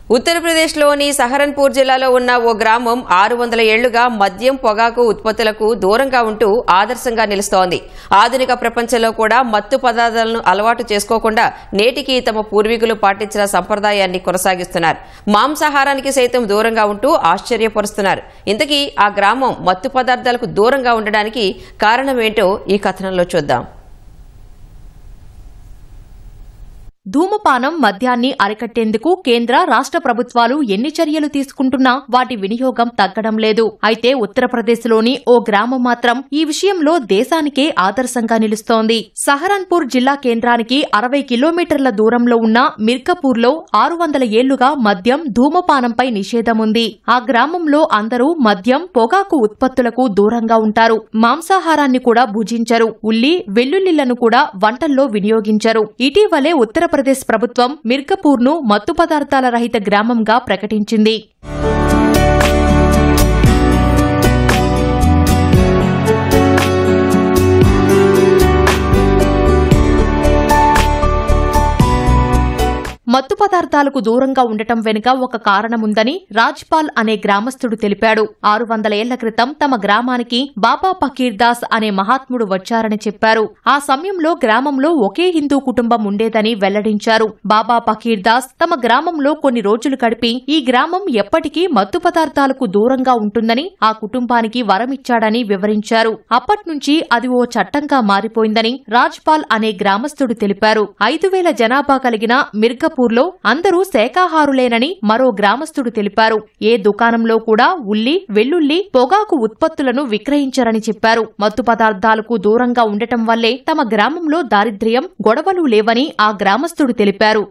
ఉత్తరప్రదేశ్లోని సహరన్పూర్ జిల్లాలో ఉన్న ఓ గ్రామం 600 ఏళ్లుగా మద్యం పొగాకు ఉత్పత్తులకు దూరంగా ఉంటూ ఆదర్శంగా నిలుస్తోంది. ఆధునిక ప్రపంచంలో కూడా మత్తు పదార్థాలను అలవాటు చేసుకోకుండా నేటికి తమ పూర్వీకులు పాటించిన సంప్రదాయాన్ని కొనసాగిస్తున్నారు. మాంసాహారానికి సైతం దూరంగా ఉంటూ ఆశ్చర్యపరుస్తున్నారు. ఇంతకీ ఆ గ్రామం మత్తు పదార్థాలకు దూరంగా ఉండడానికి కారణమేంటో ఈ కథనంలో చూద్దాం. ధూమపానం, మద్యాన్ని అరికట్టేందుకు కేంద్ర, రాష్ట్ర ప్రభుత్వాలు ఎన్ని చర్యలు తీసుకుంటున్నా వాటి వినియోగం తగ్గడం లేదు. అయితే ఉత్తరప్రదేశ్లోని ఓ గ్రామం మాత్రం ఈ విషయంలో దేశానికే ఆదర్శంగా నిలుస్తోంది. సహరన్పూర్ జిల్లా కేంద్రానికి 60 కిలోమీటర్ల దూరంలో ఉన్న మిర్కపూర్లో 600 ఏళ్లుగా మద్యం, ధూమపానంపై నిషేధం ఉంది. ఆ గ్రామంలో అందరూ మద్యం, పొగాకు ఉత్పత్తులకు దూరంగా ఉంటారు. మాంసాహారాన్ని కూడా భుజించరు. ఉల్లి, వెల్లుల్లిలను కూడా వంటల్లో వినియోగించరు. ఇటీవలే ఉత్తరప్రదేశ్ ప్రభుత్వం మిర్కపూర్ను మత్తు పదార్థాల రహిత గ్రామంగా ప్రకటించింది. మత్తు పదార్థాలకు దూరంగా ఉండటం వెనుక ఒక కారణముందని రాజ్పాల్ అనే గ్రామస్తుడు తెలిపాడు. 600 ఏళ్ల క్రితం తమ గ్రామానికి బాబా ఫకీర్ దాస్ అనే మహాత్ముడు వచ్చారని చెప్పారు. ఆ సమయంలో గ్రామంలో ఒకే హిందూ కుటుంబం ఉండేదని వెల్లడించారు. బాబా ఫకీర్ దాస్ తమ గ్రామంలో కొన్ని రోజులు గడిపి ఈ గ్రామం ఎప్పటికీ మత్తు పదార్థాలకు దూరంగా ఉంటుందని ఆ కుటుంబానికి వరమిచ్చాడని వివరించారు. అప్పట్నుంచి అది ఓ చట్టంగా మారిపోయిందని రాజ్పాల్ అనే గ్రామస్తుడు తెలిపారు. 5000 జనాభా కలిగిన మిర్కపూర్ లో అందరూ శాకాహారులేనని మరో గ్రామస్తుడు తెలిపారు. ఏ దుకాణంలో కూడా ఉల్లి, వెల్లుల్లి, పొగాకు ఉత్పత్తులను విక్రయించరని చెప్పారు. మత్తు పదార్థాలకు దూరంగా ఉండటం వల్లే తమ గ్రామంలో దారిద్ర్యం, గొడవలు లేవని ఆ గ్రామస్తుడు తెలిపారు.